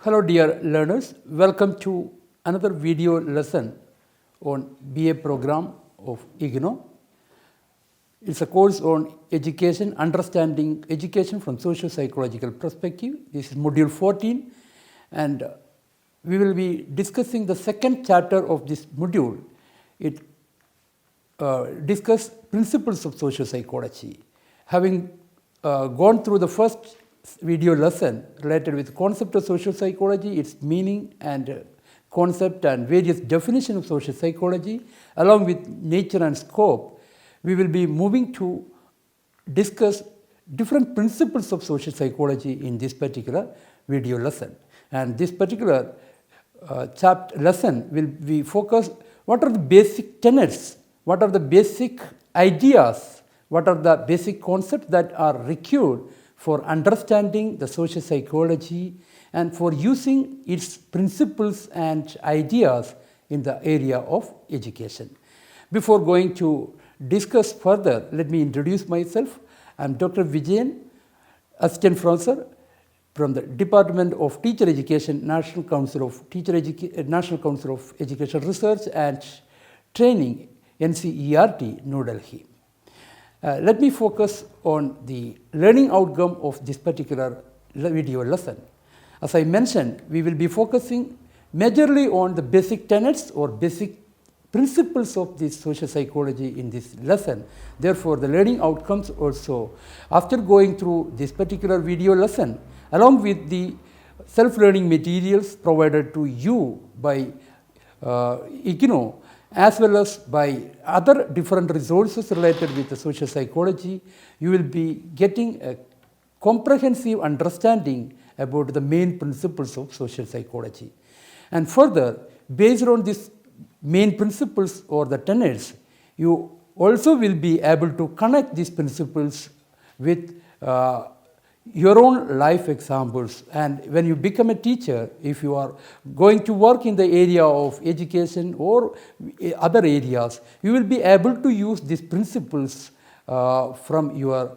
Hello dear learners, welcome to another video lesson on BA program of IGNO. It's a course on education, understanding education from socio-psychological perspective. This is module 14 and we will be discussing the second chapter of this module. It discusses principles of socio-psychology. Having gone through the first video lesson related with concept of social psychology, its meaning and concept and various definitions of social psychology, along with nature and scope, we will be moving to discuss different principles of social psychology in this particular video lesson. And this particular chapter lesson will be focused what are the basic tenets, what are the basic ideas, what are the basic concepts that are required for understanding the social psychology and for using its principles and ideas in the area of education. Before going to discuss further, let me introduce myself. I am Dr. Vijayan, Assistant Professor from the Department of Teacher Education, National Council of Education Research and Training, NCERT, New Delhi. Let me focus on the learning outcome of this particular video lesson. As I mentioned, we will be focusing majorly on the basic tenets or basic principles of this social psychology in this lesson. Therefore, the learning outcomes also, after going through this particular video lesson, along with the self-learning materials provided to you by IGNO, as well as by other different resources related with the social psychology, you will be getting a comprehensive understanding about the main principles of social psychology. And further, based on these main principles or the tenets, you also will be able to connect these principles with your own life examples. And when you become a teacher, if you are going to work in the area of education or other areas, you will be able to use these principles from your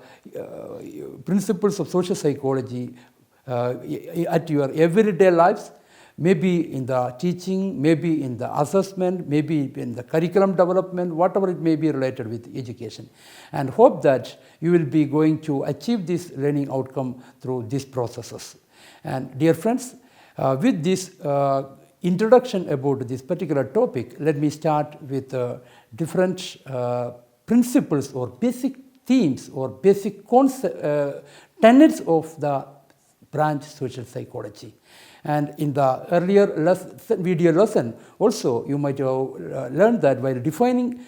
principles of social psychology at your everyday lives, maybe in the teaching, maybe in the assessment, maybe in the curriculum development, whatever it may be related with education. And hope that you will be going to achieve this learning outcome through these processes. And dear friends, with this introduction about this particular topic, let me start with different principles or basic themes or basic tenets of the branch social psychology. And in the earlier video lesson also you might have learned that while defining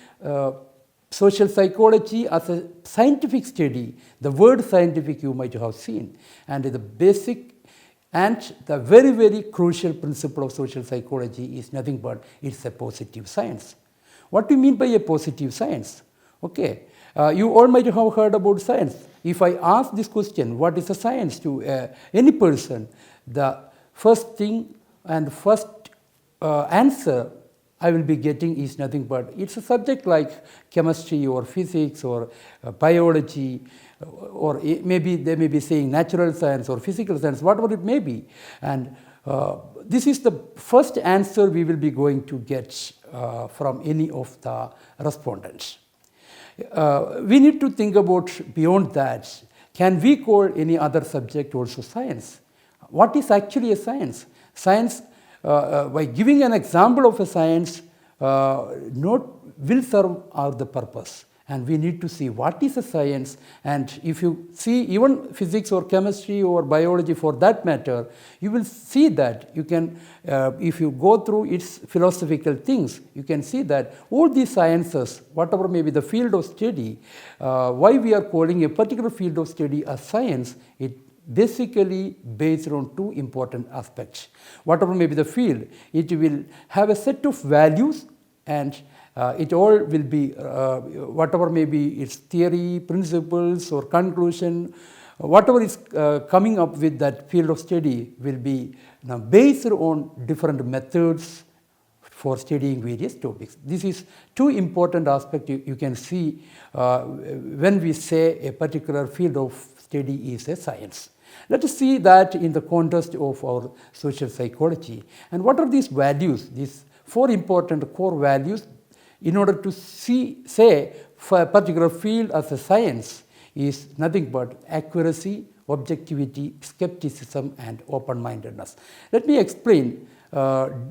social psychology as a scientific study, the word scientific you might have seen, and the basic and the very, very crucial principle of social psychology is nothing but it's a positive science. What do you mean by a positive science? Okay, you all might have heard about science. If I ask this question, what is a science to any person, the first thing and first answer I will be getting is nothing but it's a subject like chemistry or physics or biology, or maybe they may be saying natural science or physical science, whatever it may be. And this is the first answer we will be going to get from any of the respondents. We need to think about beyond that. Can we call any other subject also science? What is actually a science? Science, by giving an example of a science, will serve our the purpose. And we need to see what is a science. And if you see even physics or chemistry or biology for that matter, you will see that you can, if you go through its philosophical things, you can see that all these sciences, whatever may be the field of study, why we are calling a particular field of study as science, it basically based on two important aspects. Whatever may be the field, it will have a set of values and it all will be, whatever may be its theory, principles or conclusion, whatever is coming up with that field of study will be now based on different methods for studying various topics. This is two important aspects you can see when we say a particular field of study is a science. Let us see that in the context of our social psychology. And what are these values, these 4 important core values in order to say for a particular field as a science is nothing but accuracy, objectivity, skepticism, and open-mindedness. Let me explain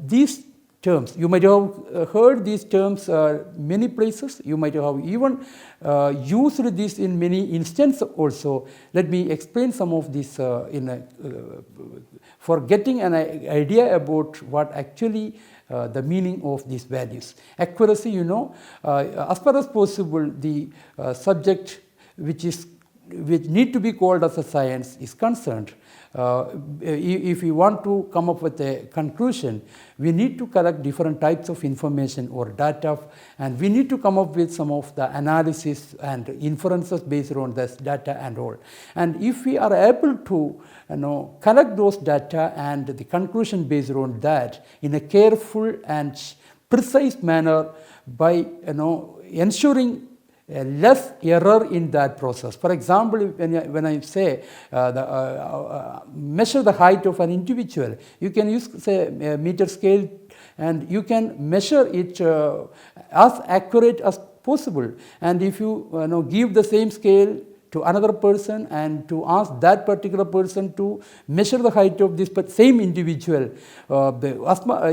these terms. You might have heard these terms many places. You might have even used this in many instances also. Let me explain some of this for getting an idea about what actually the meaning of these values. Accuracy, as far as possible, the subject which need to be called as a science is concerned. If we want to come up with a conclusion, we need to collect different types of information or data, and we need to come up with some of the analysis and inferences based on this data and all. And if we are able to collect those data and the conclusion based on that in a careful and precise manner by ensuring less error in that process. For example, when I say measure the height of an individual, you can use, say, a meter scale, and you can measure it as accurate as possible. And if you give the same scale to another person and to ask that particular person to measure the height of this same individual,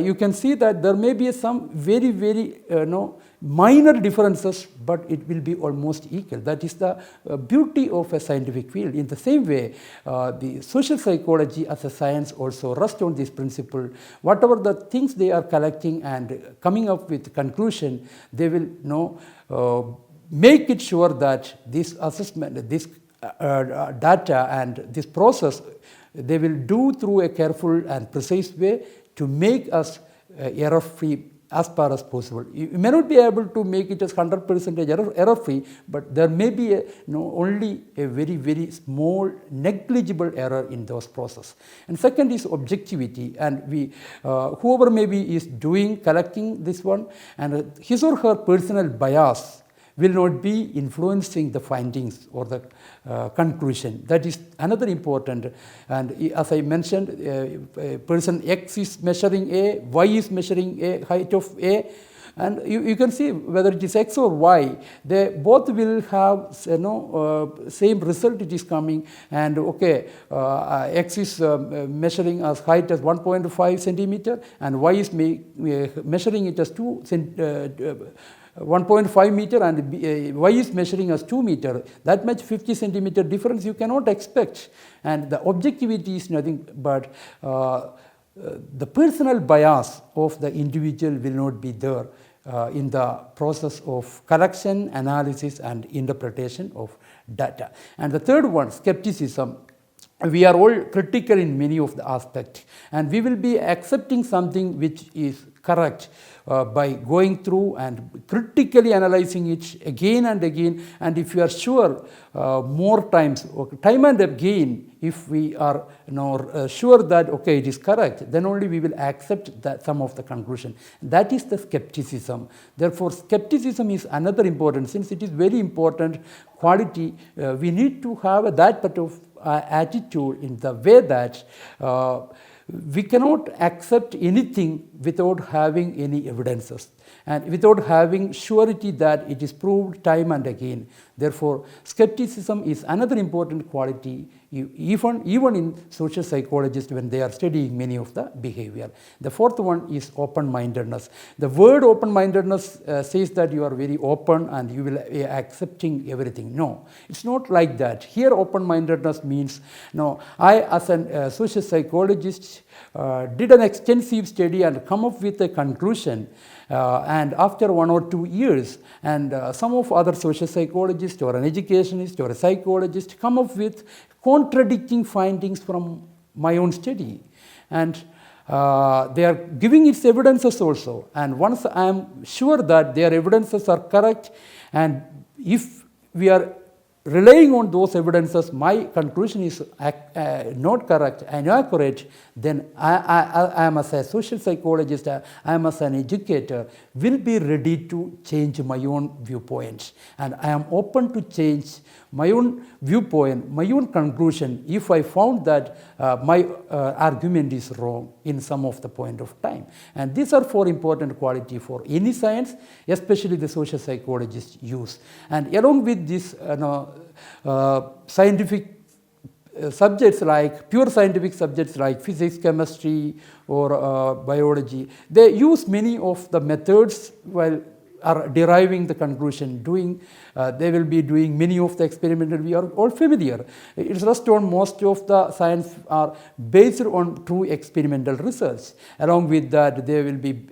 you can see that there may be some very, very minor differences, but it will be almost equal. That is the beauty of a scientific field. In the same way, the social psychology as a science also rests on this principle. Whatever the things they are collecting and coming up with conclusion, they will make it sure that this assessment, this data and this process, they will do through a careful and precise way to make us error-free as far as possible. You may not be able to make it as 100% error-free, but there may be only a very, very small negligible error in those processes. And second is objectivity, and whoever maybe is collecting this one, and his or her personal bias will not be influencing the findings or the conclusion. That is another important. And as I mentioned, person X is measuring A, Y is measuring A, height of A, and you can see whether it is X or Y, they both will have same result it is coming. And okay, X is measuring as height as 1.5 centimeter, and Y is measuring it as 1.5 meter, and Y is measuring as 2 meter. That much 50 centimeter difference you cannot expect. And the objectivity is nothing but the personal bias of the individual will not be there in the process of collection, analysis, and interpretation of data. And the third one, skepticism. We are all critical in many of the aspects, and we will be accepting something which is correct by going through and critically analyzing it again and again. And if you are sure more times, time and again, if we are sure that okay, it is correct, then only we will accept that some of the conclusion. That is the skepticism. Therefore, skepticism is another important, since it is very important quality. We need to have that part of attitude in the way that we cannot accept anything without having any evidences and without having surety that it is proved time and again. Therefore, skepticism is another important quality even in social psychologists when they are studying many of the behavior. The fourth one is open-mindedness. The word open-mindedness says that you are very open and you will be accepting everything. No, it's not like that. Here open-mindedness means, I as a social psychologist did an extensive study and come up with a conclusion, and after 1 or 2 years, and some of other social psychologists or an educationist or a psychologist come up with contradicting findings from my own study, and they are giving its evidences also. And once I am sure that their evidences are correct, and if we are relying on those evidences, my conclusion is not correct, inaccurate, then I am as a social psychologist, I am as an educator, will be ready to change my own viewpoints. And I am open to change my own viewpoint, my own conclusion, if I found that my argument is wrong in some of the point of time. And these are four important qualities for any science, especially the social psychologists use. And along with this, scientific subjects like pure scientific subjects like physics, chemistry, or biology, they use many of the methods while are deriving the conclusion, they will be doing many of the experimental, we are all familiar. It's just on most of the science are based on true experimental research. Along with that, they will be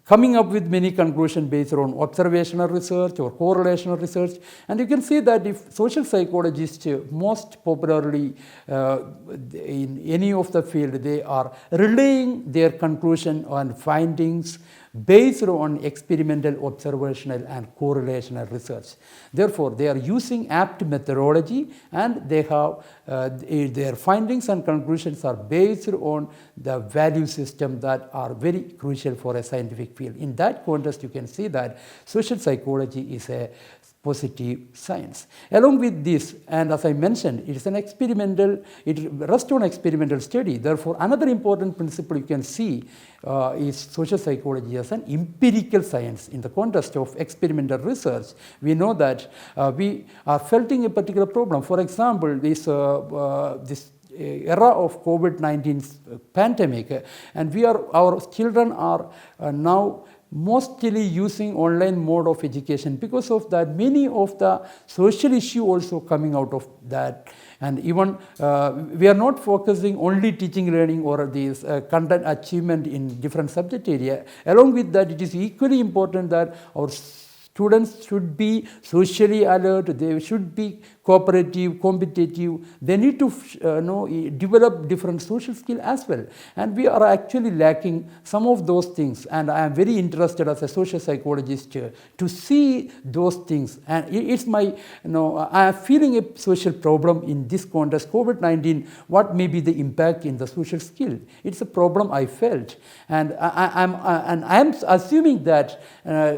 coming up with many conclusions based on observational research or correlational research. And you can see that if social psychologists most popularly in any of the field, they are relaying their conclusion on findings based on experimental, observational, and correlational research. Therefore, they are using apt methodology, and they have their findings and conclusions are based on the value system that are very crucial for a scientific field. In that context, you can see that social psychology is a positive science. Along with this, and as I mentioned, it is an experimental, it rests on experimental study. Therefore, another important principle you can see is social psychology as an empirical science. In the context of experimental research, we know that we are felting a particular problem. For example, this era of COVID-19 pandemic, and our children are now mostly using online mode of education. Because of that, many of the social issue also coming out of that. And even we are not focusing only teaching, learning, or this content achievement in different subject area. Along with that, it is equally important that our students should be socially alert, they should be cooperative, competitive, they need to develop different social skills as well. And we are actually lacking some of those things, and I am very interested as a social psychologist to see those things. And it's my, I am feeling a social problem in this context, COVID-19, what may be the impact in the social skill. It's a problem I felt. And I am assuming that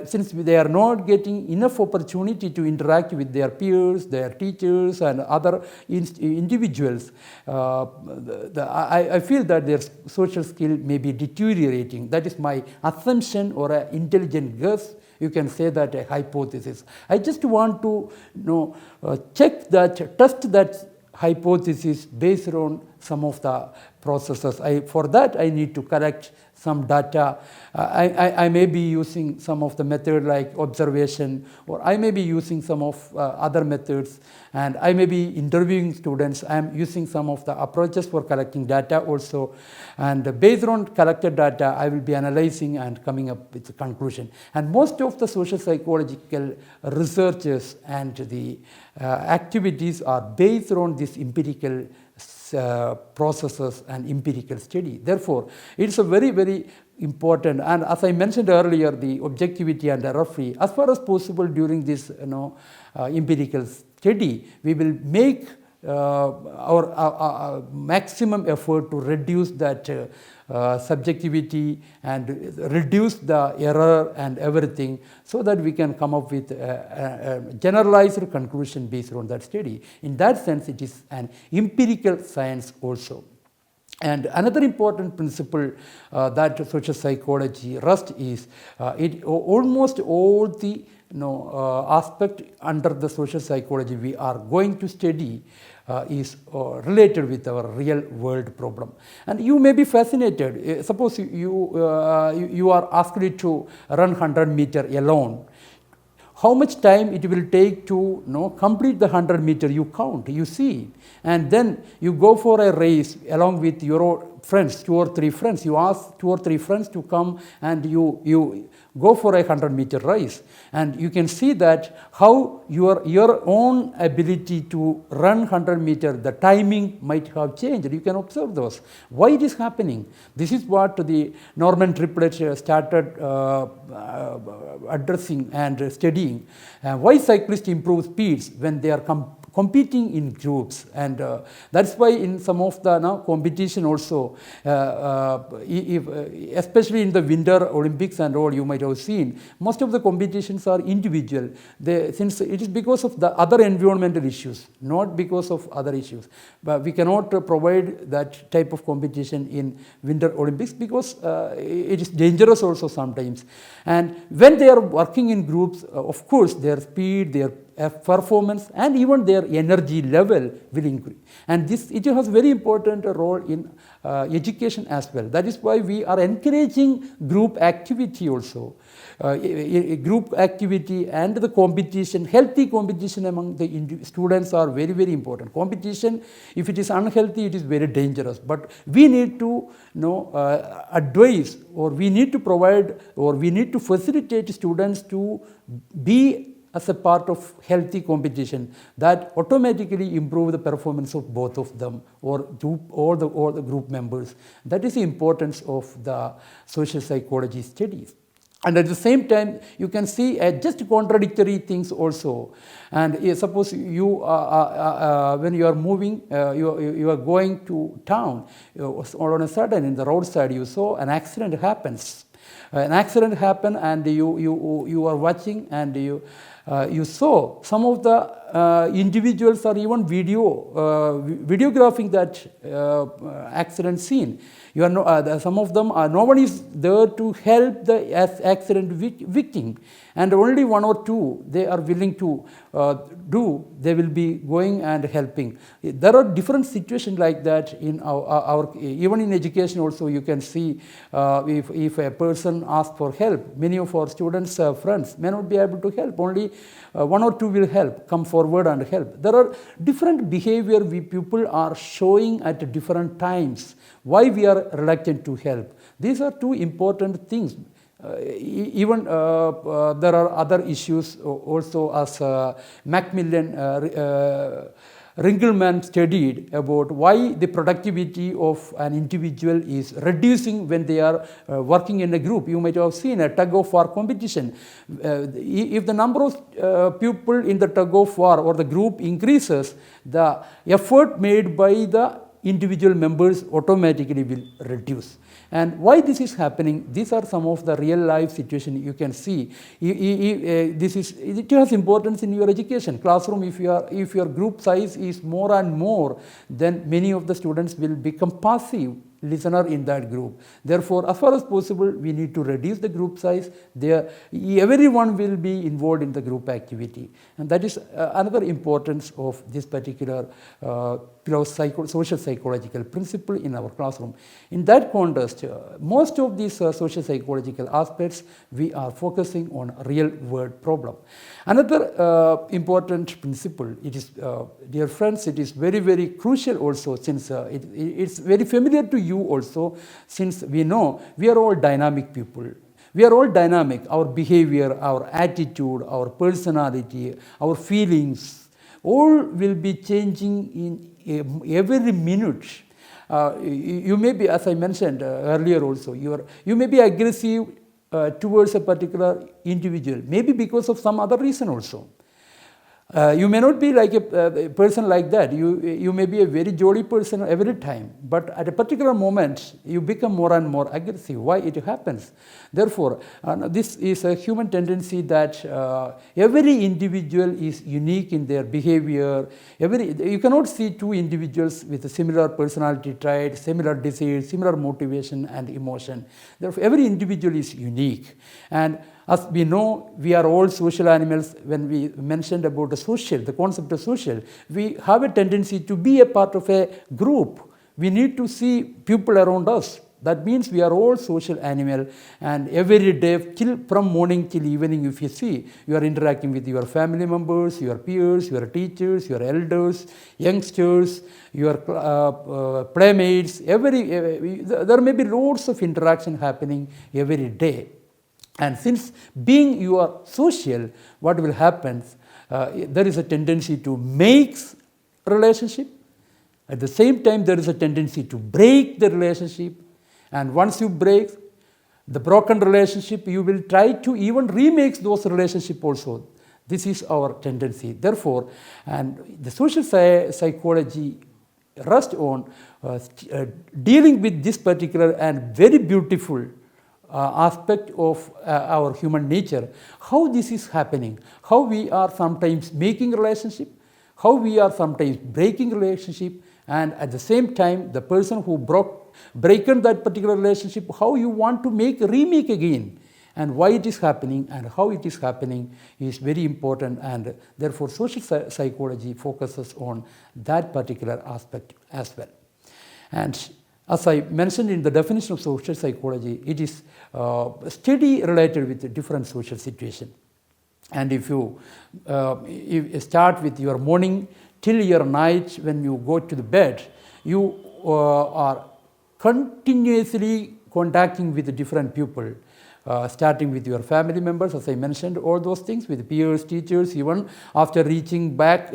since they are not getting enough opportunity to interact with their peers, their teachers, and other individuals, I feel that their social skill may be deteriorating. That is my assumption or an intelligent guess. You can say that a hypothesis. I just want to check that, test that hypothesis based on some of the processes. For that, I need to collect some data. I may be using some of the method like observation, or I may be using some of other methods, and I may be interviewing students. I am using some of the approaches for collecting data also, and based on collected data, I will be analyzing and coming up with a conclusion. And most of the social psychological researches and the activities are based on this empirical processes and empirical study. Therefore, it's a very, very important, and as I mentioned earlier, the objectivity and error-free, as far as possible during this empirical study, we will make our maximum effort to reduce that subjectivity and reduce the error and everything, so that we can come up with a generalized conclusion based on that study. In that sense, it is an empirical science also. And another important principle that social psychology rests is almost all the aspect under the social psychology we are going to study is related with our real world problem. And you may be fascinated. Suppose you are asked to run 100 meters alone. How much time it will take to complete the 100 meters, you count, you see. And then you go for a race along with your friends, 2 or 3 friends, you ask 2 or 3 friends to come and you go for a 100-meter race, and you can see that how your own ability to run 100 meters, the timing might have changed. You can observe those. Why it is happening? This is what the Norman Triplett started addressing and studying. Why cyclists improve speeds when they are competing in groups, and that's why in some of the competition also, especially in the Winter Olympics and all, you might have seen most of the competitions are individual. Since it is because of the other environmental issues, not because of other issues. But we cannot provide that type of competition in Winter Olympics because it is dangerous also sometimes. And when they are working in groups, of course their speed, their performance and even their energy level will increase, and it has very important role in education as well. That is why we are encouraging group activity also. Group activity and the competition, healthy competition among the students are very, very important. Competition, if it is unhealthy, it is very dangerous. But we need to advise, or we need to provide, or we need to facilitate students to be as a part of healthy competition that automatically improve the performance of both of them, or all the group members. That is the importance of the social psychology studies. And at the same time, you can see just contradictory things also. And suppose you when you are moving, you are going to town, all on a sudden in the roadside you saw an accident happens. An accident happened, and you are watching, and you saw some of the individuals are even videographing that accident scene. Some of them are, no one is there to help the accident victim, and only 1 or 2 they are willing to they will be going and helping. There are different situations like that in our even in education also. You can see if a person asks for help, many of our students friends may not be able to help, only 1 or 2 will help, come forward and help. There are different behavior people are showing at different times. Why we are reluctant to help? These are 2 important things. Even there are other issues also, as Macmillan Ringelmann studied about why the productivity of an individual is reducing when they are working in a group. You might have seen a tug-of-war competition. If the number of people in the tug-of-war or the group increases, the effort made by the individual members automatically will reduce. And why this is happening? These are some of the real life situations you can see. It has importance in your education classroom. If your group size is more and more, then many of the students will become passive listener in that group. Therefore, as far as possible, we need to reduce the group size. Everyone will be involved in the group activity, and that is another importance of this particular social psychological principle in our classroom. In that context, most of these social psychological aspects, we are focusing on real world problem. Another important principle, it is, dear friends, it is very, very crucial also, since it's very familiar to you also, since we know we are all dynamic people. We are all dynamic. Our behavior, our attitude, our personality, our feelings, all will be changing in every minute. You may be, as I mentioned earlier also, you may be aggressive towards a particular individual, maybe because of some other reason also. You may not be like a person like that. You may be a very jolly person every time, but at a particular moment you become more and more aggressive. Why it happens? Therefore, this is a human tendency that every individual is unique in their behavior. You cannot see 2 individuals with a similar personality trait, similar disease, similar motivation and emotion. Therefore, every individual is unique. And as we know, we are all social animals. When we mentioned about the concept of social, we have a tendency to be a part of a group. We need to see people around us. That means we are all social animal, and every day from morning till evening, if you see, you are interacting with your family members, your peers, your teachers, your elders, youngsters, your playmates. There may be loads of interaction happening every day. And since being you are social, what will happen? There is a tendency to make relationship. At the same time, there is a tendency to break the relationship. And once you break the broken relationship, you will try to even remake those relationships also. This is our tendency. Therefore, and the social psychology rests on dealing with this particular and very beautiful aspect of our human nature, how this is happening, how we are sometimes making relationship, how we are sometimes breaking relationship, and at the same time the person who broken that particular relationship, how you want to remake again, and why it is happening and how it is happening is very important, and therefore social psychology focuses on that particular aspect as well. And as I mentioned in the definition of social psychology, it is steady related with different social situations. And if you start with your morning till your night, when you go to the bed, you are continuously contacting with different people, starting with your family members, as I mentioned, all those things, with peers, teachers. Even after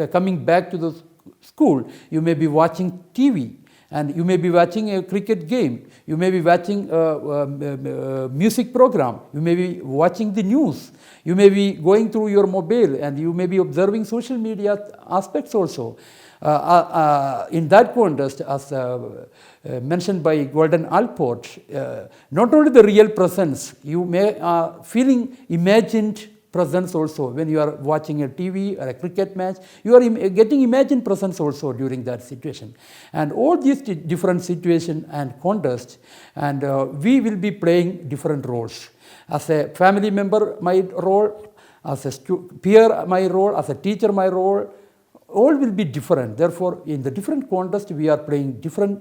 coming back to the school, you may be watching TV. And you may be watching a cricket game, you may be watching a music program, you may be watching the news, you may be going through your mobile, and you may be observing social media aspects also. In that context, as mentioned by Golden Alport, not only the real presence, you may feeling imagined presence also. When you are watching a TV or a cricket match, you are getting imagined presence also during that situation. And all these different situations and contexts, and we will be playing different roles. As a family member, my role; as a peer, my role; as a teacher, my role. All will be different. Therefore, in the different context, we are playing different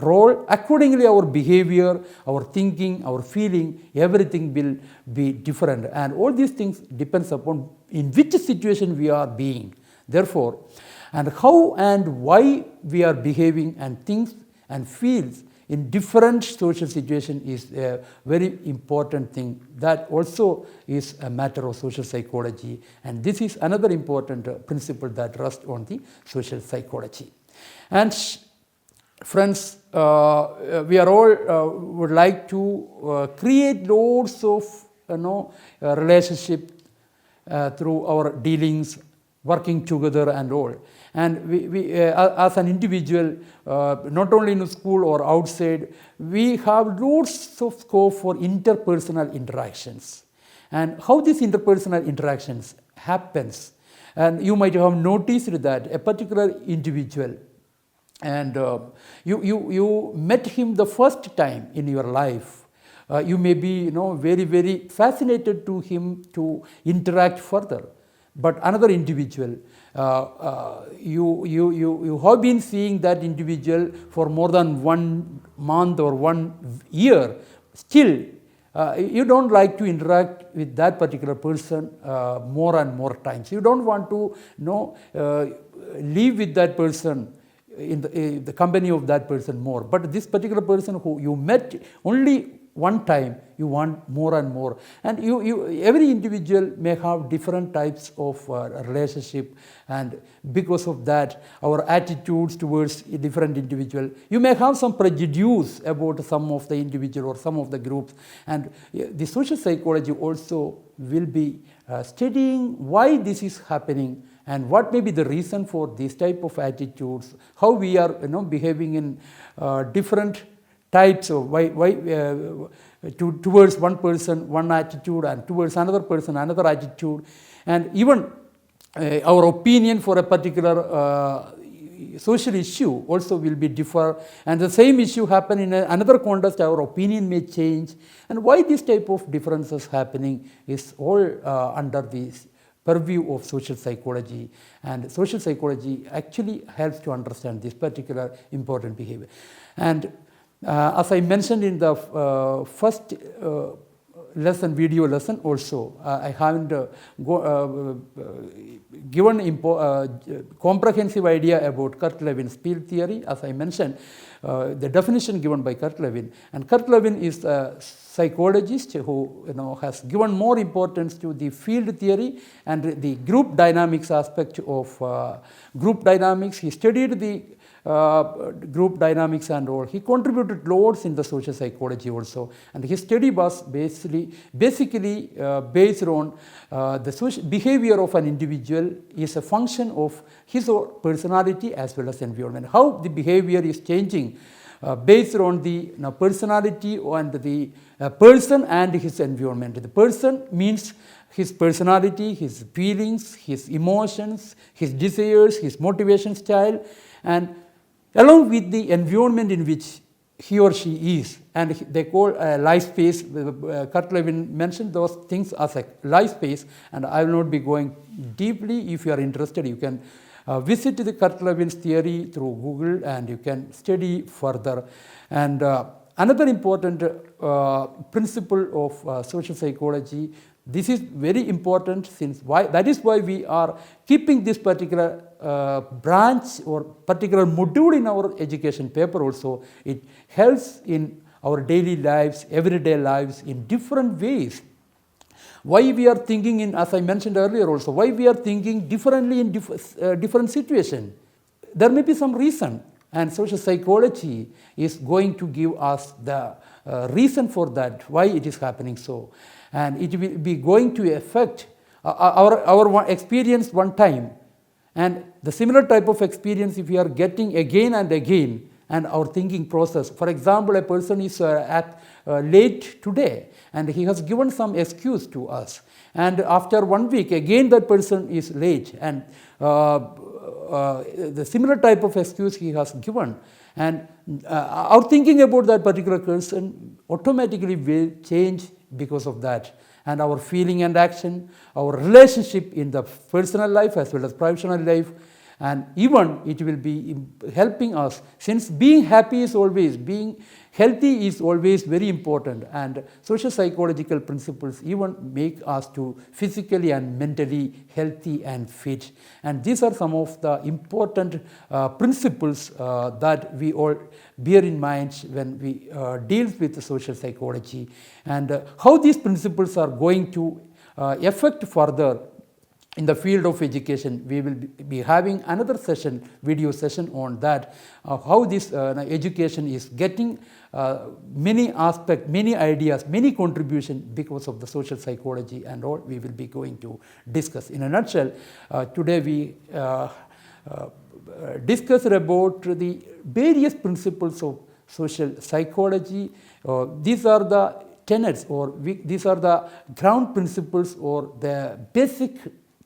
role. Accordingly, our behavior, our thinking, our feeling, everything will be different. And all these things depends upon in which situation we are being. Therefore, and how and why we are behaving and thinks and feels in different social situations is a very important thing. That also is a matter of social psychology, and this is another important principle that rests on the social psychology. And friends, we are all would like to create loads of relationship through our dealings, working together and all. And we as an individual, not only in school or outside, we have lots of scope for interpersonal interactions. And how these interpersonal interactions happens, and you might have noticed that a particular individual, and you met him the first time in your life. You may be very, very fascinated to him to interact further. But another individual, you have been seeing that individual for more than 1 month or 1 year. Still, you don't like to interact with that particular person more and more times. You don't want to live with that person in the company of that person more. But this particular person who you met only one time, you want more and more. And every individual may have different types of relationship, and because of that, our attitudes towards a different individual, you may have some prejudice about some of the individual or some of the groups. And the social psychology also will be studying why this is happening and what may be the reason for this type of attitudes, how we are behaving in different types of towards one person one attitude, and towards another person another attitude, and even our opinion for a particular social issue also will be differ, and the same issue happen in another context, our opinion may change. And why this type of differences happening is all under this purview of social psychology, and social psychology actually helps to understand this particular important behavior. And As I mentioned in the first video lesson also, I haven't given comprehensive idea about Kurt Levin's field theory. As I mentioned, the definition given by Kurt Lewin, and Kurt Lewin is a psychologist who has given more importance to the field theory and the group dynamics aspect of group dynamics. He studied the group dynamics and all. He contributed loads in the social psychology also, and his study was basically based on the social behavior of an individual is a function of his personality as well as environment. How the behavior is changing based on the personality and the person and his environment. The person means his personality, his feelings, his emotions, his desires, his motivation style, and along with the environment in which he or she is, and they call life space. Kurt Lewin mentioned those things as a life space, and I will not be going deeply. If you are interested, you can visit the Kurt Lewin's theory through Google and you can study further. And another important principle of social psychology, this is very important that is why we are keeping this particular branch or particular module in our education paper also. It helps in our daily lives, everyday lives in different ways. Why we are thinking in, as I mentioned earlier also, why we are thinking differently in different situations. There may be some reason, and social psychology is going to give us the reason for that, why it is happening so. And it will be going to affect our experience one time, and the similar type of experience if we are getting again and again, and our thinking process. For example, a person is late today and he has given some excuse to us, and after 1 week again that person is late, and the similar type of excuse he has given, and our thinking about that particular person automatically will change because of that, and our feeling and action, our relationship in the personal life as well as professional life, and even it will be helping us, since being healthy is always very important, and social psychological principles even make us to physically and mentally healthy and fit. And these are some of the important principles that we all bear in mind when we deal with social psychology, and how these principles are going to affect further in the field of education. We will be having another session, video session on that, how this education is getting many aspects, many ideas, many contributions because of the social psychology and all we will be going to discuss. In a nutshell, today we discussed about the various principles of social psychology. These are the tenets, or these are the ground principles or the basic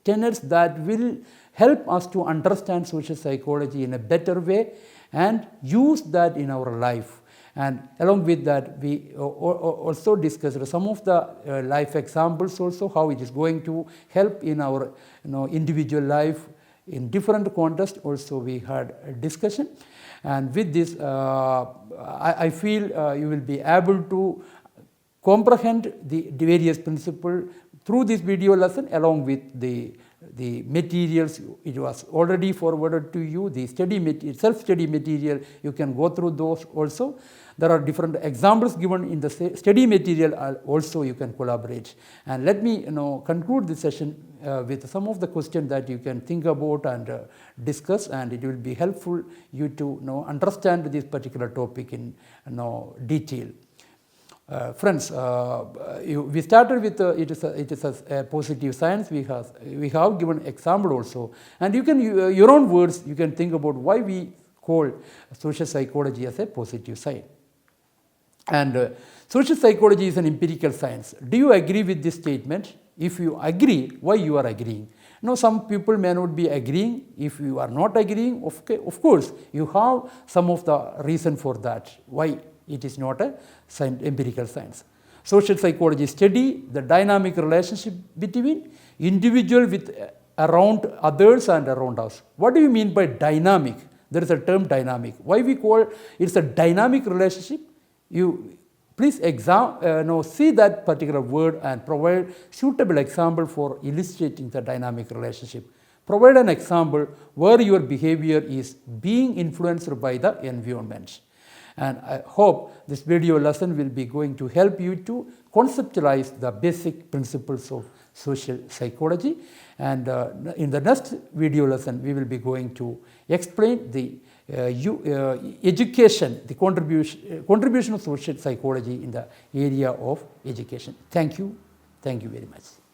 tenets that will help us to understand social psychology in a better way and use that in our life. And along with that, we also discussed some of the life examples also, how it is going to help in our individual life in different contexts. Also we had a discussion, and with this I feel you will be able to comprehend the various principles through this video lesson, along with the materials. It was already forwarded to you, the self-study material. You can go through those also. There are different examples given in the study material also. You can collaborate. And let me conclude this session with some of the questions that you can think about and discuss, and it will be helpful you to understand this particular topic in detail. Friends, we started with it is a positive science. We have given example also, and you can your own words you can think about why we call social psychology as a positive science. And social psychology is an empirical science. Do you agree with this statement? If you agree, why you are agreeing? Some people may not be agreeing. If you are not agreeing, of course you have some of the reason for that. Why it is not a empirical science. Social psychology study the dynamic relationship between individual with around others and around us. What do you mean by dynamic? there is a term dynamic. Why we call it's a dynamic relationship? You please see that particular word and provide suitable example for illustrating the dynamic relationship. Provide an example where your behavior is being influenced by the environment. And I hope this video lesson will be going to help you to conceptualize the basic principles of social psychology. And in the next video lesson, we will be going to explain the education, the contribution of social psychology in the area of education. Thank you. Thank you very much.